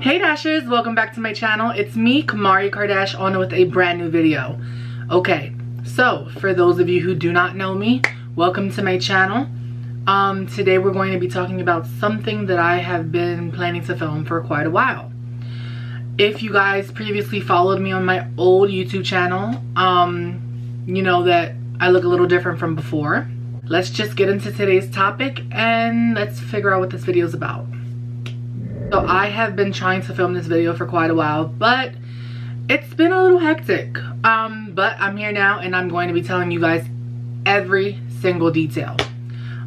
Hey Dashers, welcome back to my channel. It's me, Kamari Kardash, on with a brand new video. Okay, so for those of you who do not know me, welcome to my channel. Today we're going to be talking about something that I have been planning to film for quite a while. If you guys previously followed me on my old YouTube channel, you know that I look a little different from before. Let's just get into today's topic and let's figure out what this video is about. So I have been trying to film this video for quite a while, but it's been a little hectic. But I'm here now and I'm going to be telling you guys every single detail.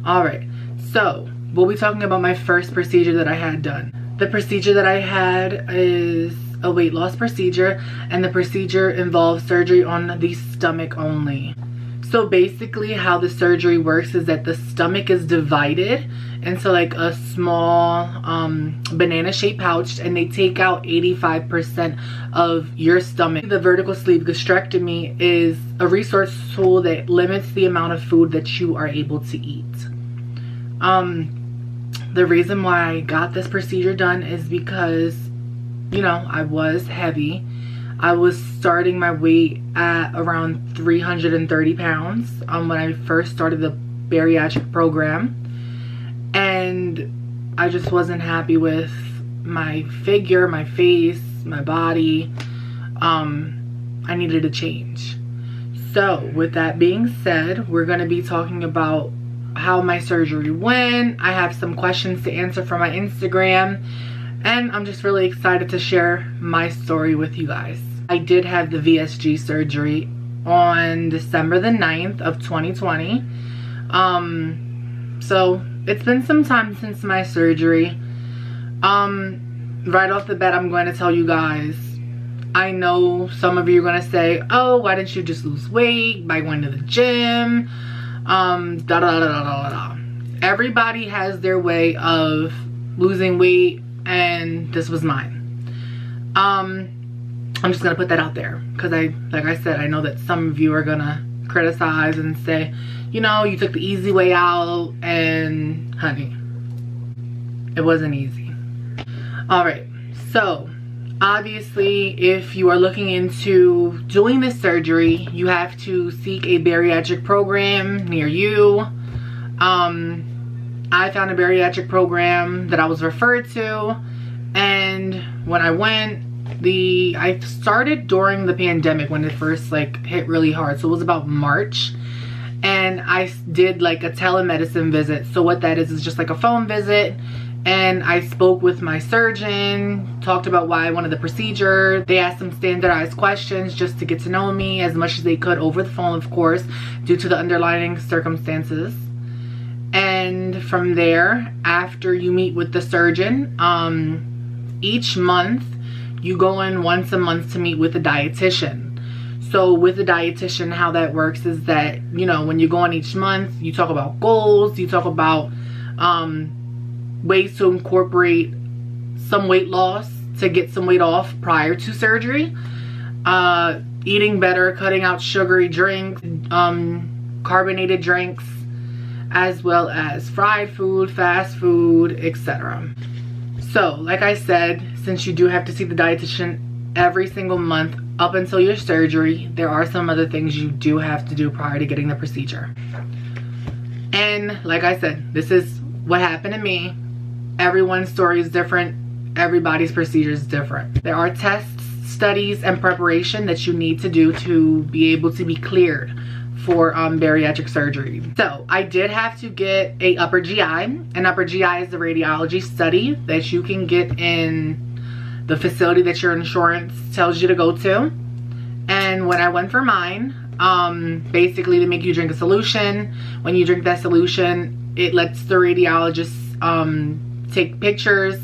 Alright, so we'll be talking about my first procedure that I had done. The procedure that I had is a weight loss procedure, and the procedure involves surgery on the stomach only. So basically how the surgery works is that the stomach is divided into like a small banana shaped pouch, and they take out 85% of your stomach. The vertical sleeve gastrectomy is a resource tool that limits the amount of food that you are able to eat. The reason why I got this procedure done is because, you know, I was heavy. I was starting my weight at around 330 pounds when I first started the bariatric program. And I just wasn't happy with my figure, my face, my body. I needed a change. So with that being said, we're going to be talking about how my surgery went. I have some questions to answer from my Instagram, and I'm just really excited to share my story with you guys. I did have the VSG surgery on December the 9th of 2020. So it's been some time since my surgery. Right off the bat, I'm going to tell you guys, I know some of you are going to say, oh, why didn't you just lose weight by going to the gym? Everybody has their way of losing weight, and this was mine. I'm just gonna put that out there because like I said, I know that some of you are gonna criticize and say, you know, you took the easy way out, and honey, it wasn't easy. All right, so obviously if you are looking into doing this surgery, you have to seek a bariatric program near you. I found a bariatric program that I was referred to, and when I went, I started during the pandemic when it first like hit really hard, so it was about March, and I did like a telemedicine visit. So what that is just like a phone visit, and I spoke with my surgeon, talked about why I wanted the procedure. They asked some standardized questions just to get to know me as much as they could over the phone, of course, due to the underlying circumstances. And from there, after you meet with the surgeon, each month you go in once a month to meet with a dietitian. So with a dietitian, how that works is that, you know, when you go in each month, you talk about goals, you talk about ways to incorporate some weight loss to get some weight off prior to surgery, eating better, cutting out sugary drinks, carbonated drinks, as well as fried food, fast food, etc. So like I said, since you do have to see the dietitian every single month up until your surgery, there are some other things you do have to do prior to getting the procedure. And like I said, this is what happened to me. Everyone's story is different. Everybody's procedure is different. There are tests, studies, and preparation that you need to do to be able to be cleared for bariatric surgery. So I did have to get a upper GI. An upper GI is a radiology study that you can get in the facility that your insurance tells you to go to. And when I went for mine, basically they make you drink a solution. When you drink that solution, it lets the radiologist take pictures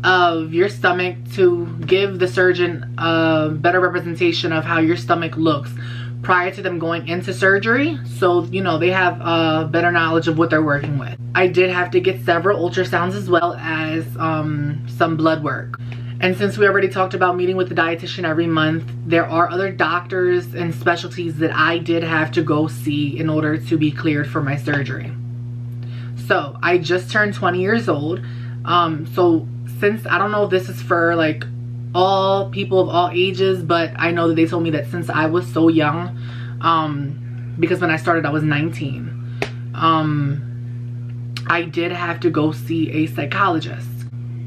of your stomach to give the surgeon a better representation of how your stomach looks prior to them going into surgery, so you know they have a better knowledge of what they're working with. I did have to get several ultrasounds as well as some blood work. And since we already talked about meeting with the dietitian every month, there are other doctors and specialties that I did have to go see in order to be cleared for my surgery. So I just turned 20 years old, so since, I don't know if this is for like all people of all ages, but I know that they told me that since I was so young, because when I started I was 19, I did have to go see a psychologist.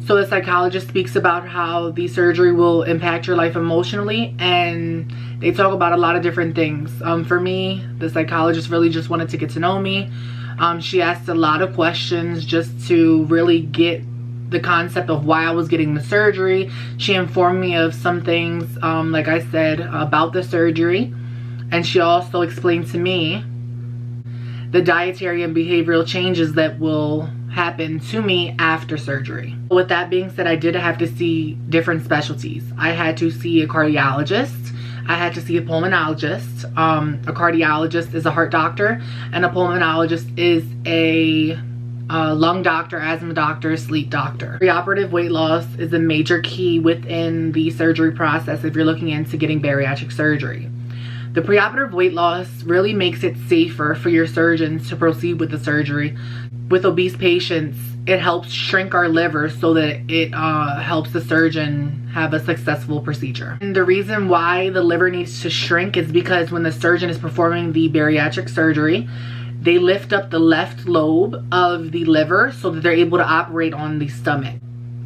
So the psychologist speaks about how the surgery will impact your life emotionally, and they talk about a lot of different things. For me, the psychologist really just wanted to get to know me. She asked a lot of questions just to really get the concept of why I was getting the surgery. She informed me of some things, like I said, about the surgery. And she also explained to me the dietary and behavioral changes that will happen to me after surgery. With that being said, I did have to see different specialties. I had to see a cardiologist. I had to see a pulmonologist. A cardiologist is a heart doctor, and a pulmonologist is a lung doctor, asthma doctor, sleep doctor. Preoperative weight loss is a major key within the surgery process if you're looking into getting bariatric surgery. The preoperative weight loss really makes it safer for your surgeons to proceed with the surgery. With obese patients, it helps shrink our liver so that it helps the surgeon have a successful procedure. And the reason why the liver needs to shrink is because when the surgeon is performing the bariatric surgery, they lift up the left lobe of the liver so that they're able to operate on the stomach.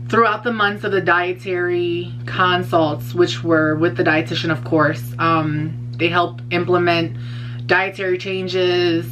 Throughout the months of the dietary consults, which were with the dietitian, of course, they help implement dietary changes.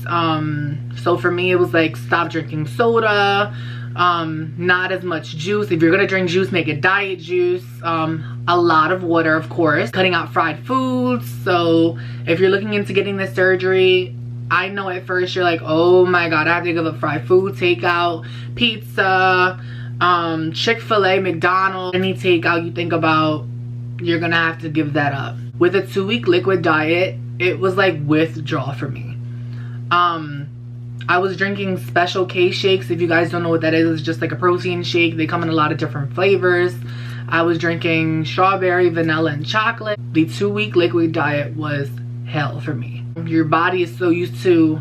So for me, it was like stop drinking soda, not as much juice. If you're gonna drink juice, make it diet juice. A lot of water, of course. Cutting out fried foods. So if you're looking into getting this surgery, I know at first you're like, oh my god, I have to give up fried food, takeout, pizza, Chick-fil-A, McDonald's, any takeout you think about, you're gonna have to give that up. With a 2-week liquid diet, it was like withdrawal for me. I was drinking Special K shakes. If you guys don't know what that is, it's just like a protein shake. They come in a lot of different flavors. I was drinking strawberry, vanilla, and chocolate. The 2-week liquid diet was hell for me. Your body is so used to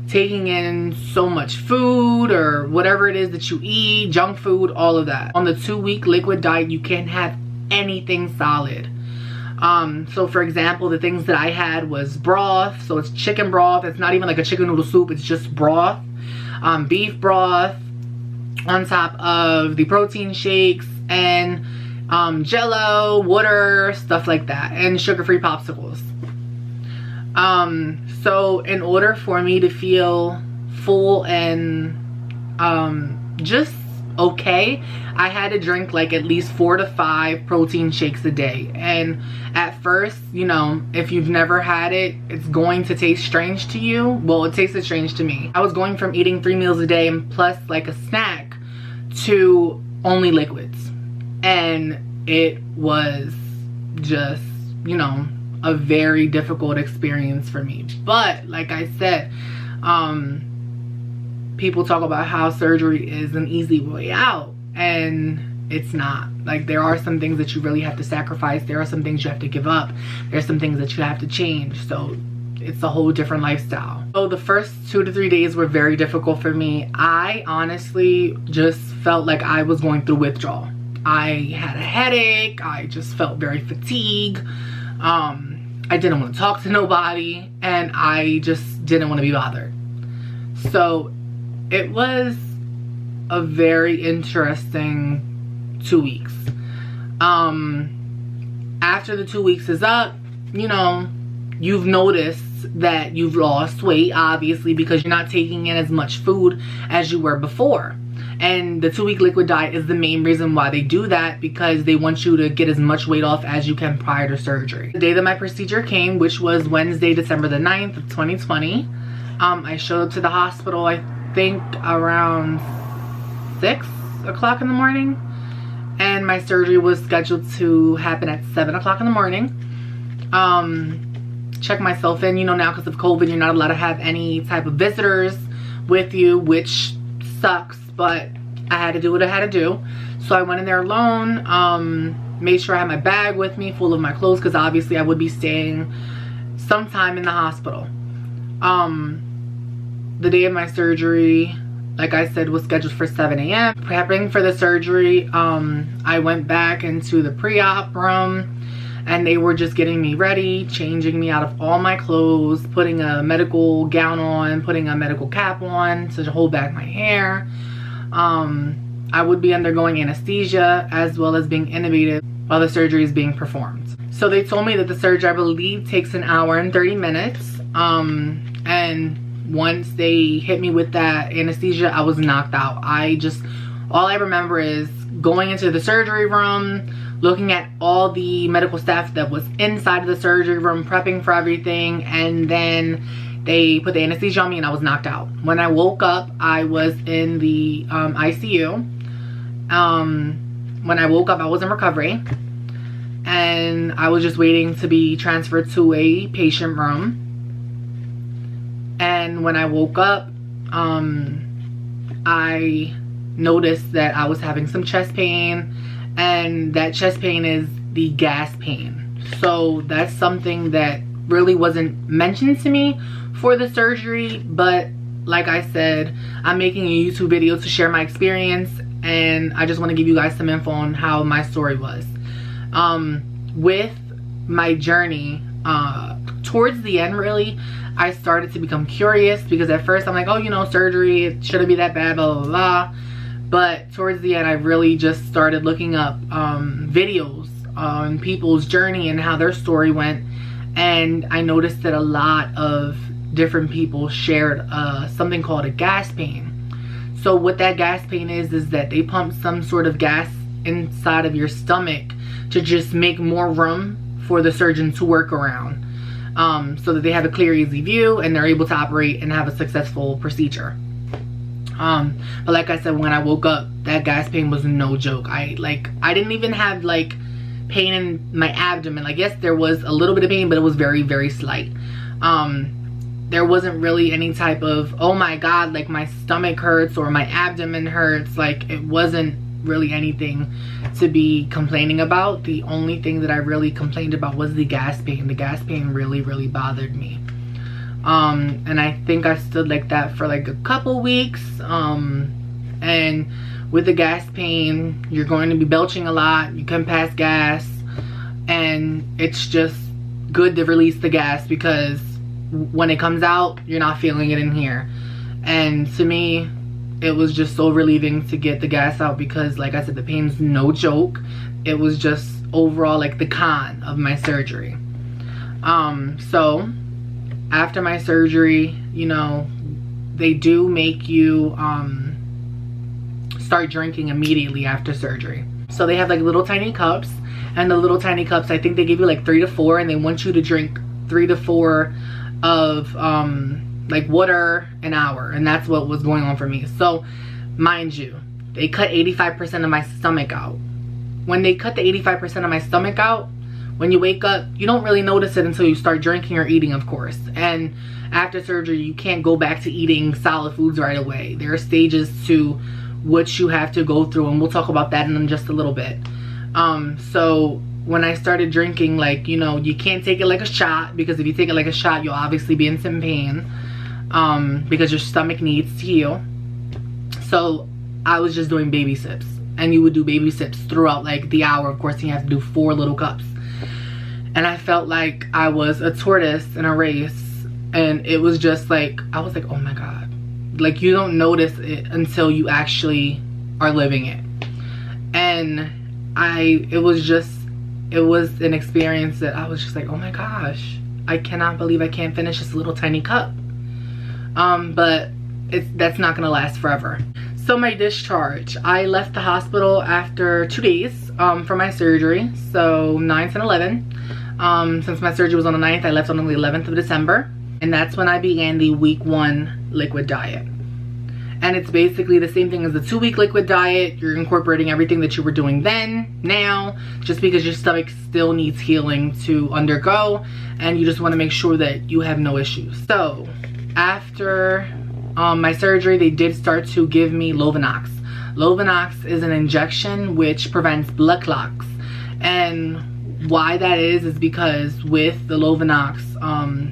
taking in so much food or whatever it is that you eat, junk food, all of that. On the 2-week liquid diet, you can't have anything solid. So for example, the things that I had was broth. So it's chicken broth. It's not even like a chicken noodle soup. It's just broth. Beef broth on top of the protein shakes, and Jello, water, stuff like that, and sugar-free popsicles. So in order for me to feel full and just okay, I had to drink like at least 4 to 5 protein shakes a day. And at first, you know, if you've never had it, it's going to taste strange to you. Well, it tasted strange to me. I was going from eating 3 meals a day and plus like a snack to only liquids, and it was just, you know, a very difficult experience for me. But like I said, people talk about how surgery is an easy way out, and it's not. Like, there are some things that you really have to sacrifice. There are some things you have to give up. There's some things that you have to change. So it's a whole different lifestyle. So the first 2 to 3 days were very difficult for me. I honestly just felt like I was going through withdrawal. I had a headache. I just felt very fatigued. I didn't want to talk to nobody, and I just didn't want to be bothered. So it was a very interesting 2 weeks. After the 2 weeks is up, you know, you've noticed that you've lost weight, obviously, because you're not taking in as much food as you were before. And the 2-week liquid diet is the main reason why they do that, because they want you to get as much weight off as you can prior to surgery. The day that my procedure came, which was Wednesday, December the 9th of 2020, I showed up to the hospital, I think around 6 o'clock in the morning, and my surgery was scheduled to happen at 7 o'clock in the morning. Check myself in, you know, now because of COVID, you're not allowed to have any type of visitors with you, which sucks, but I had to do what I had to do. So I went in there alone, made sure I had my bag with me full of my clothes, because obviously I would be staying sometime in the hospital. The day of my surgery, like I said, was scheduled for 7 a.m. Prepping for the surgery, I went back into the pre-op room and they were just getting me ready, changing me out of all my clothes, putting a medical gown on, putting a medical cap on to hold back my hair. I would be undergoing anesthesia as well as being intubated while the surgery is being performed. So they told me that the surgery, I believe, takes 1 hour and 30 minutes. And once they hit me with that anesthesia, I was knocked out. All I remember is going into the surgery room, looking at all the medical staff that was inside of the surgery room, prepping for everything, and then they put the anesthesia on me and I was knocked out. When I woke up, I was in the ICU. When I woke up, I was in recovery, and I was just waiting to be transferred to a patient room. And when I woke up, I noticed that I was having some chest pain, and that chest pain is the gas pain. So that's something that really wasn't mentioned to me for the surgery, but like I said, I'm making a YouTube video to share my experience, and I just want to give you guys some info on how my story was. With my journey, towards the end, really, I started to become curious, because at first I'm like, oh, you know, surgery, it shouldn't be that bad, blah, blah, blah. But towards the end, I really just started looking up videos on people's journey and how their story went. And I noticed that a lot of different people shared something called a gas pain. So what that gas pain is that they pump some sort of gas inside of your stomach to just make more room for the surgeon to work around. So that they have a clear, easy view and they're able to operate and have a successful procedure. But like I said, when I woke up, that gas pain was no joke. I didn't even have like pain in my abdomen. Like, yes, there was a little bit of pain, but it was very, very slight. There wasn't really any type of, oh my God, like my stomach hurts or my abdomen hurts. Like, it wasn't really anything to be complaining about. The only thing that I really complained about was the gas pain. The gas pain really, really bothered me. And I think I stood like that for like a couple weeks. And with the gas pain, you're going to be belching a lot. You can pass gas, and it's just good to release the gas, because when it comes out, you're not feeling it in here. And to me, it was just so relieving to get the gas out, because like I said, the pain's no joke. It was just overall like the con of my surgery. So after my surgery, you know, they do make you start drinking immediately after surgery. So they have like little tiny cups, and the little tiny cups, I think they give you like 3 to 4, and they want you to drink 3 to 4 of like water an hour. And that's what was going on for me. So mind you, they cut 85% of my stomach out. When they cut the 85% of my stomach out, when you wake up, you don't really notice it until you start drinking or eating, of course. And after surgery, you can't go back to eating solid foods right away. There are stages to what you have to go through, and we'll talk about that in just a little bit. So when I started drinking, like, you know, you can't take it like a shot, because if you take it like a shot, you'll obviously be in some pain, because your stomach needs to heal. So I was just doing baby sips, and you would do baby sips throughout like the hour. Of course, you have to do 4 little cups. And I felt like I was a tortoise in a race, and it was just like, I was like, oh my God. Like, you don't notice it until you actually are living it. And it was an experience that I was just like, oh my gosh, I cannot believe I can't finish this little tiny cup. But that's not gonna last forever. So my discharge, I left the hospital after 2 days for my surgery, so 9th and 11th. Since my surgery was on the 9th, I left on the 11th of December, and that's when I began the week 1 liquid diet. And it's basically the same thing as the 2-week liquid diet. You're incorporating everything that you were doing then, now, just because your stomach still needs healing to undergo, and you just want to make sure that you have no issues. So after my surgery, they did start to give me Lovenox. Lovenox is an injection which prevents blood clots. And why that is because with the Lovenox,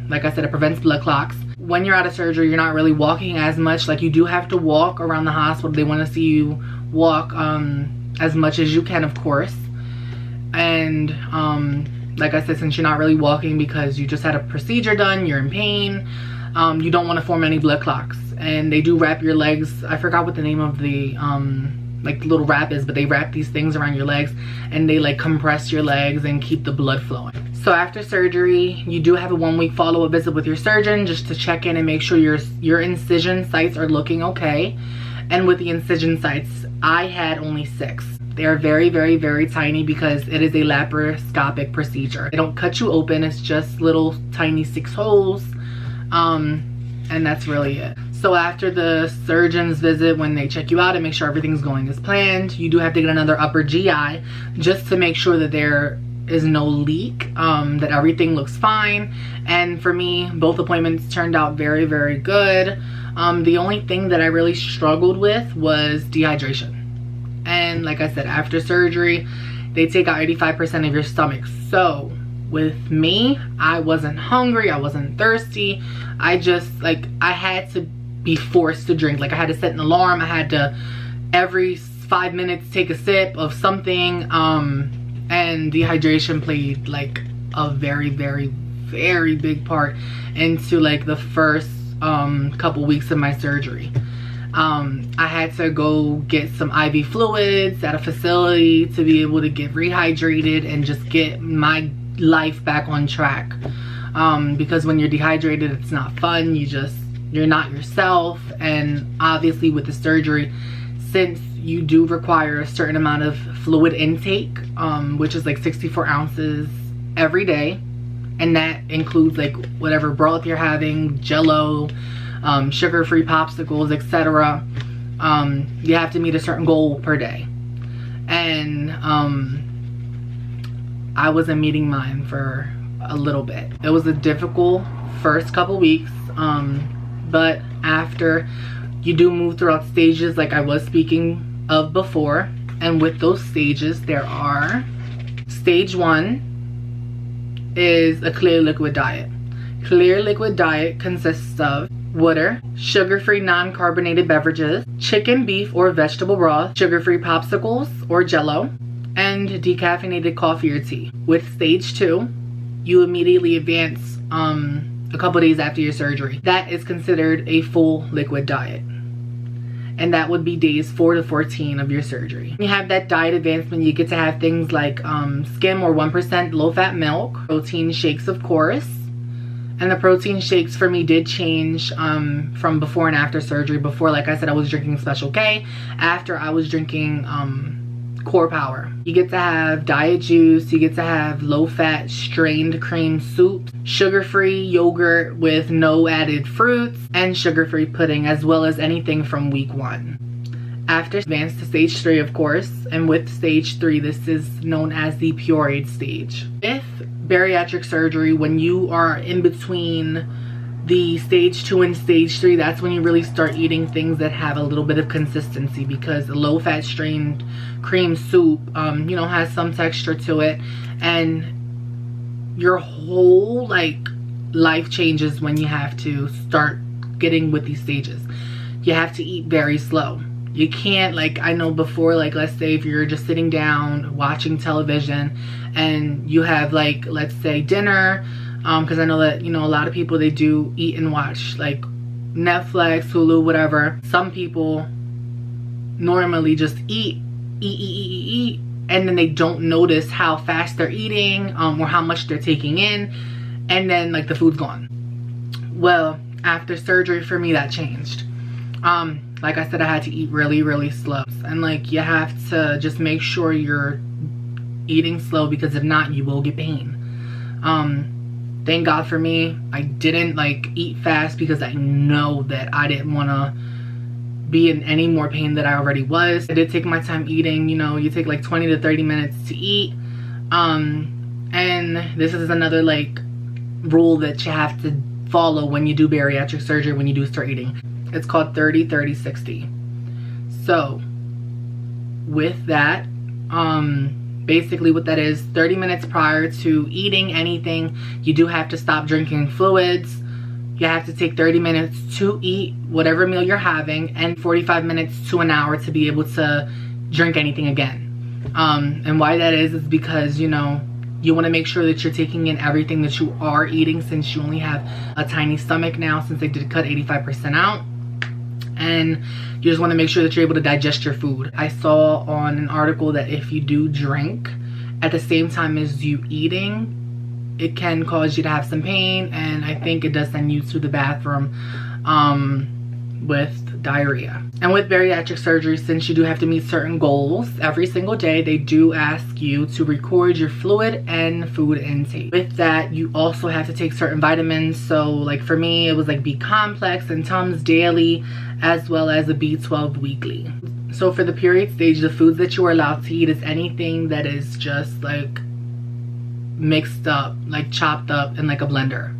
like I said, it prevents blood clots. when you're out of surgery, you're not really walking as much. Like, you do have to walk around the hospital. They want to see you walk as much as you can, of course. And like I said, since you're not really walking because you just had a procedure done, you're in pain, you don't want to form any blood clots. And they do wrap your legs. I forgot what the name of the like the little wrap is, but they wrap these things around your legs and they like compress your legs and keep the blood flowing. So after surgery, you do have a 1-week follow-up visit with your surgeon just to check in and make sure your incision sites are looking okay. And with the incision sites, I had only 6. They're very, very, very tiny because it is a laparoscopic procedure. They don't cut you open. It's just little tiny 6 holes. And that's really it. So after the surgeon's visit, when they check you out and make sure everything's going as planned, you do have to get another upper GI just to make sure that there is no leak, that everything looks fine. And for me, both appointments turned out very, very good. The only thing that I really struggled with was dehydration. And like I said, after surgery, they take out 85% of your stomach. So with me, I wasn't hungry, I wasn't thirsty. I just, like, I had to be forced to drink. Like, I had to set an alarm. I had to every 5 minutes take a sip of something. And dehydration played like a very, very, very big part into like the first couple weeks of my surgery. I had to go get some IV fluids at a facility to be able to get rehydrated and just get my life back on track. Because when you're dehydrated, it's not fun. You're not yourself. And obviously with the surgery, since you do require a certain amount of fluid intake, which is like 64 ounces every day, and that includes like whatever broth you're having, Jello, sugar-free popsicles, etc. You have to meet a certain goal per day. And I wasn't meeting mine for a little bit. It was a difficult first couple weeks, but after, you do move throughout stages like I was speaking of before. And with those stages, there are stage 1 is a clear liquid diet. Clear liquid diet consists of water, sugar-free non-carbonated beverages, chicken, beef, or vegetable broth, sugar-free popsicles or Jello, and decaffeinated coffee or tea. With stage 2, you immediately advance a couple days after your surgery. That is considered a full liquid diet. And that would be days 4 to 14 of your surgery. When you have that diet advancement, you get to have things like skim or 1% low-fat milk, protein shakes, of course. And the protein shakes for me did change from before and after surgery. Before, like I said, I was drinking Special K. After, I was drinking Core Power. You get to have diet juice, you get to have low-fat strained cream soups, sugar-free yogurt with no added fruits, and sugar-free pudding, as well as anything from week 1. After, advance to stage 3, of course, and with stage 3, this is known as the pureed stage. With bariatric surgery, when you are in between the stage 2 and stage 3, that's when you really start eating things that have a little bit of consistency, because the low-fat strained cream soup, you know, has some texture to it, and your whole like life changes when you have to start getting with these stages. You have to eat very slow. You can't, like, I know before, like, let's say if you're just sitting down watching television and you have, like, let's say dinner, because I know that, you know, a lot of people, they do eat and watch like Netflix, Hulu, whatever. Some people normally just eat, and then they don't notice how fast they're eating, or how much they're taking in, and then like the food's gone. Well, after surgery for me, that changed. Like I said, I had to eat really, really slow, and like you have to just make sure you're eating slow, because if not, you will get pain. Thank God for me, I didn't like eat fast, because I know that I didn't want to be in any more pain than I already was. I did take my time eating. You know, you take like 20 to 30 minutes to eat. And this is another like rule that you have to follow when you do bariatric surgery, when you do start eating. It's called 30-30-60. So with that, basically what that is, 30 minutes prior to eating anything, you do have to stop drinking fluids. You You have to take 30 minutes to eat whatever meal you're having and 45 minutes to an hour to be able to drink anything again. And why that is because, you know, you want to make sure that you're taking in everything that you are eating, since you only have a tiny stomach now, since they did cut 85% out. And you just want to make sure that you're able to digest your food. I saw on an article that if you do drink at the same time as you eating, it can cause you to have some pain, and I think it does send you to the bathroom with diarrhea. And with bariatric surgery, since you do have to meet certain goals every single day, they do ask you to record your fluid and food intake. With that, you also have to take certain vitamins. So like for me, it was like B complex and Tums daily, as well as a B12 weekly. So for the period stage, the foods that you are allowed to eat is anything that is just like mixed up, like chopped up in like a blender.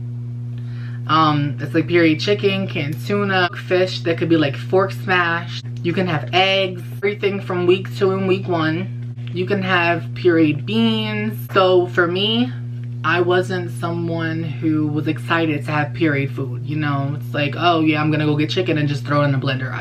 It's like pureed chicken, canned tuna, fish that could be like fork smashed. You can have eggs, everything from week 2 and week 1. You can have pureed beans. So for me, I wasn't someone who was excited to have pureed food. You know, it's like, oh yeah, I'm gonna go get chicken and just throw it in a blender.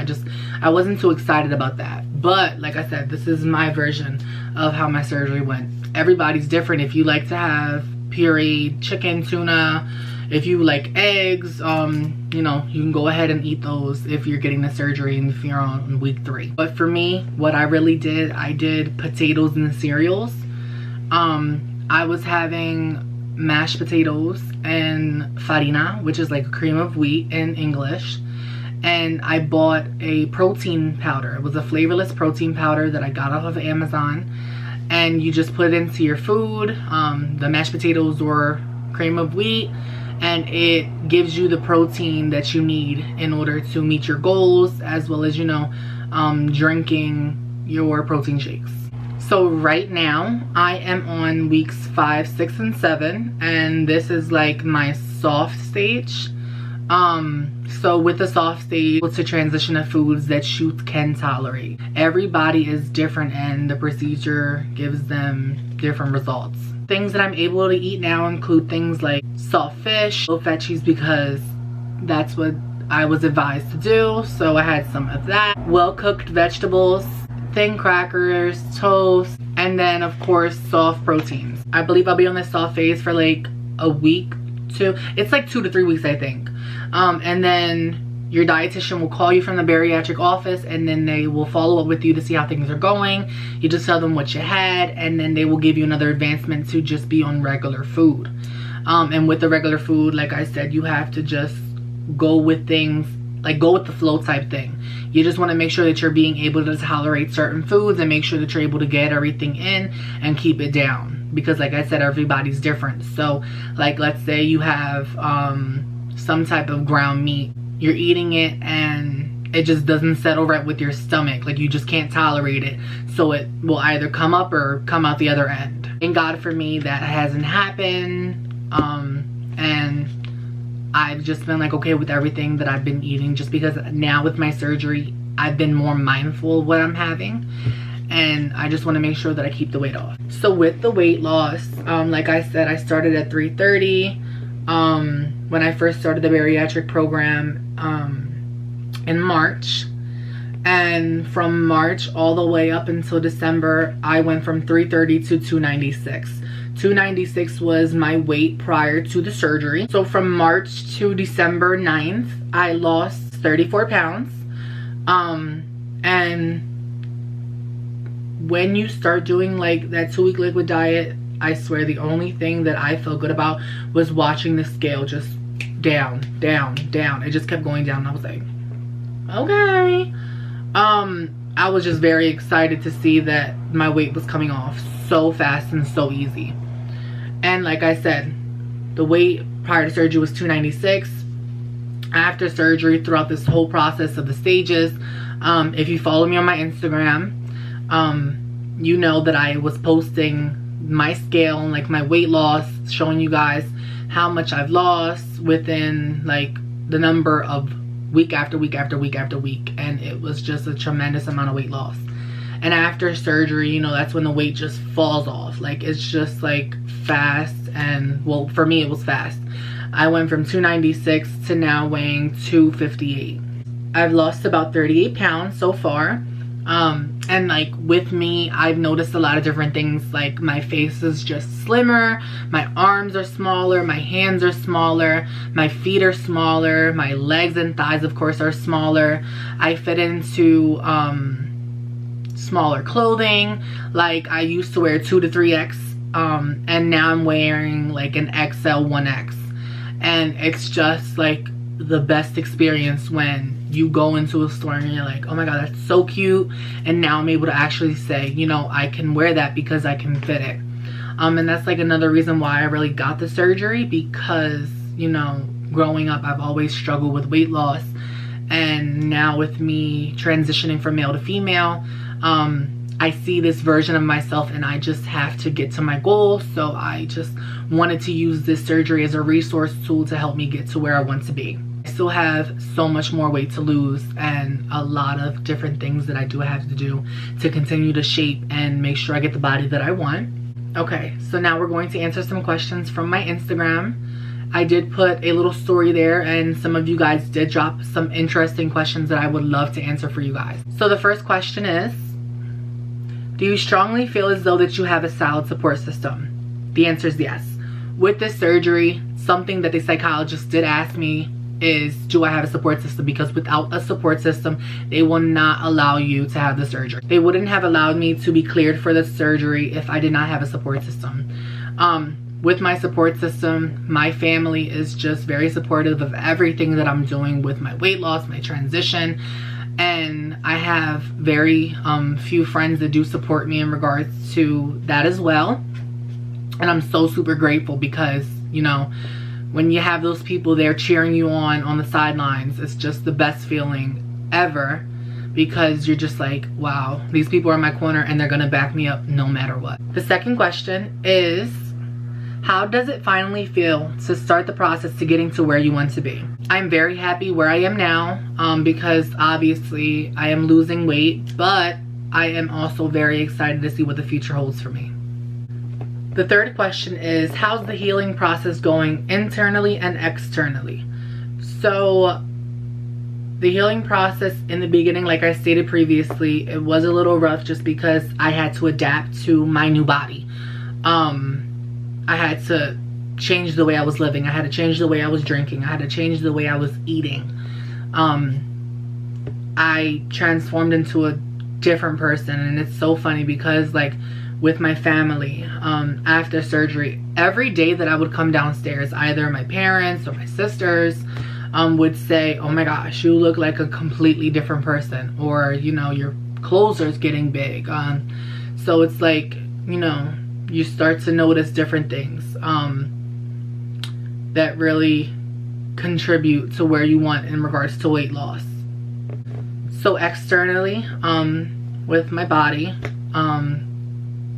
I wasn't too excited about that. But like I said, this is my version of how my surgery went. Everybody's different. If you like to have pureed chicken, tuna, if you like eggs, you know, you can go ahead and eat those if you're getting the surgery and if you're on week 3. But for me, what I really did, I did potatoes and cereals. I was having mashed potatoes and farina, which is like cream of wheat in English. And I bought a protein powder. It was a flavorless protein powder that I got off of Amazon. And you just put it into your food. The mashed potatoes were cream of wheat, and it gives you the protein that you need in order to meet your goals, as well as, you know, drinking your protein shakes. So right now I am on weeks 5, 6, and 7, and this is like my soft stage. So with the soft stage, it's a transition of foods that you can tolerate. Everybody is different, and the procedure gives them different results. Things that I'm able to eat now include things like soft fish, low-fat cheese, because that's what I was advised to do. So I had some of that. Well-cooked vegetables, thin crackers, toast, and then of course soft proteins. I believe I'll be on this soft phase for like a week, 2. It's like 2 to 3 weeks, I think. And then your dietitian will call you from the bariatric office, and then they will follow up with you to see how things are going. You just tell them what you had, and then they will give you another advancement to just be on regular food. And with the regular food, like I said, you have to just go with things, like go with the flow type thing. You just want to make sure that you're being able to tolerate certain foods and make sure that you're able to get everything in and keep it down. Because like I said, everybody's different. So like, let's say you have some type of ground meat. You're eating it and it just doesn't settle right with your stomach. Like you just can't tolerate it. So it will either come up or come out the other end. Thank God for me that hasn't happened. And I've just been like okay with everything that I've been eating, just because now with my surgery, I've been more mindful of what I'm having. And I just want to make sure that I keep the weight off. So with the weight loss, like I said, I started at 330 when I first started the bariatric program in March. And from March all the way up until December, I went from 330 to 296. 296 was my weight prior to the surgery. So from March to December 9th, I lost 34 pounds. And when you start doing like that 2-week liquid diet, I swear the only thing that I felt good about was watching the scale just down, down, down. It just kept going down. And I was like, okay. I was just very excited to see that my weight was coming off so fast and so easy. And like I said, the weight prior to surgery was 296. After surgery, throughout this whole process of the stages, if you follow me on my Instagram, you know that I was posting my scale and like my weight loss, showing you guys how much I've lost within like the number of week after week after week after week. And it was just a tremendous amount of weight loss. And after surgery, you know, that's when the weight just falls off. Like it's just like fast. And well, for me it was fast. I went from 296 to now weighing 258. I've lost about 38 pounds so far. And like with me, I've noticed a lot of different things. Like my face is just slimmer, my arms are smaller, my hands are smaller, my feet are smaller, my legs and thighs of course are smaller. I fit into smaller clothing. Like I used to wear 2 to 3X, and now I'm wearing like an XL 1X, and it's just like the best experience when you go into a store and you're like, oh my god, that's so cute, and now I'm able to actually say, you know, I can wear that because I can fit it. And that's like another reason why I really got the surgery, because, you know, growing up I've always struggled with weight loss, and now with me transitioning from male to female, I see this version of myself and I just have to get to my goal. So I just wanted to use this surgery as a resource tool to help me get to where I want to be. I still have so much more weight to lose and a lot of different things that I do have to do to continue to shape and make sure I get the body that I want. Okay, so now we're going to answer some questions from my Instagram. I did put a little story there, and some of you guys did drop some interesting questions that I would love to answer for you guys. So the first question is, do you strongly feel as though that you have a solid support system? The answer is yes. With this surgery, something that the psychologist did ask me is, do I have a support system? Because without a support system, they will not allow you to have the surgery. They wouldn't have allowed me to be cleared for the surgery if I did not have a support system. With my support system, my family is just very supportive of everything that I'm doing with my weight loss, my transition. And I have very few friends that do support me in regards to that as well. And I'm so super grateful because, you know, when you have those people there cheering you on the sidelines, it's just the best feeling ever, because you're just like, wow, these people are in my corner and they're gonna back me up no matter what. The second question is, how does it finally feel to start the process to getting to where you want to be? I'm very happy where I am now, because obviously I am losing weight, but I am also very excited to see what the future holds for me. The third question is, how's the healing process going internally and externally? So the healing process in the beginning, like I stated previously, it was a little rough just because I had to adapt to my new body. I had to change the way I was living. I had to change the way I was drinking. I had to change the way I was eating. I transformed into a different person, and it's so funny because like with my family, after surgery, every day that I would come downstairs, either my parents or my sisters would say, oh my gosh, you look like a completely different person, or you know, your clothes are getting big. So it's like, you know, you start to notice different things that really contribute to where you want in regards to weight loss. So externally, with my body,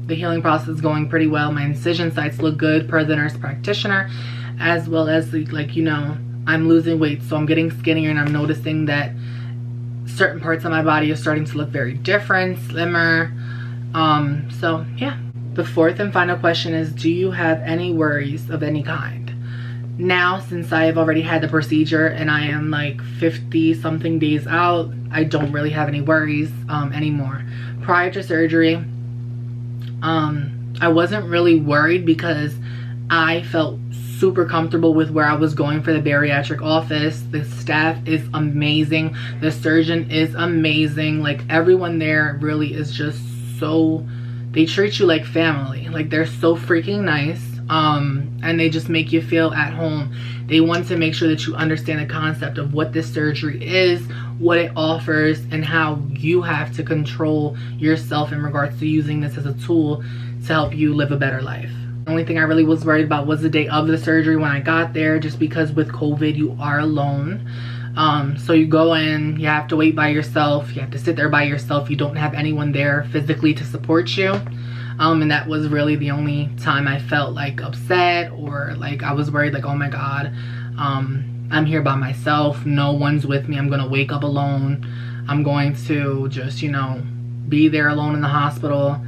the healing process is going pretty well. My incision sites look good per the nurse practitioner, as well as like, you know, I'm losing weight, so I'm getting skinnier, and I'm noticing that certain parts of my body are starting to look very different, slimmer. So yeah. The fourth and final question is, do you have any worries of any kind? Now, since I have already had the procedure and I am like 50 something days out, I don't really have any worries anymore. Prior to surgery, I wasn't really worried because I felt super comfortable with where I was going for the bariatric office. The staff is amazing. The surgeon is amazing. Like everyone there really is just so, they treat you like family. Like they're so freaking nice. And they just make you feel at home. They want to make sure that you understand the concept of what this surgery is, what it offers, and how you have to control yourself in regards to using this as a tool to help you live a better life. The only thing I really was worried about was the day of the surgery when I got there, just because with COVID you are alone. So you go in, you have to wait by yourself, you have to sit there by yourself, you don't have anyone there physically to support you. And that was really the only time I felt like upset, or like I was worried, like, oh my god, I'm here by myself, no one's with me, I'm gonna wake up alone, I'm going to just, you know, be there alone in the hospital.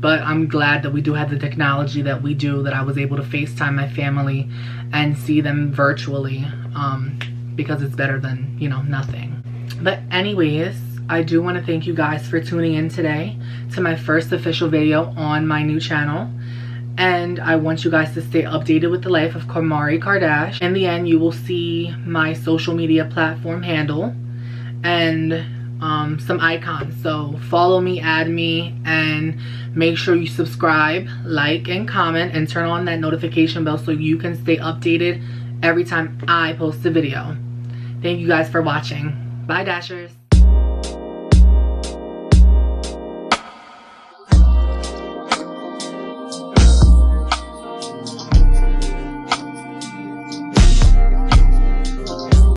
But I'm glad that we do have the technology that we do, that I was able to FaceTime my family and see them virtually, because it's better than, you know, nothing. But anyways, I do want to thank you guys for tuning in today to my first official video on my new channel. And I want you guys to stay updated with the life of Kamari Kardashian. In the end, you will see my social media platform handle and some icons. So follow me, add me, and make sure you subscribe, like, and comment, and turn on that notification bell so you can stay updated every time I post a video. Thank you guys for watching. Bye, Dashers.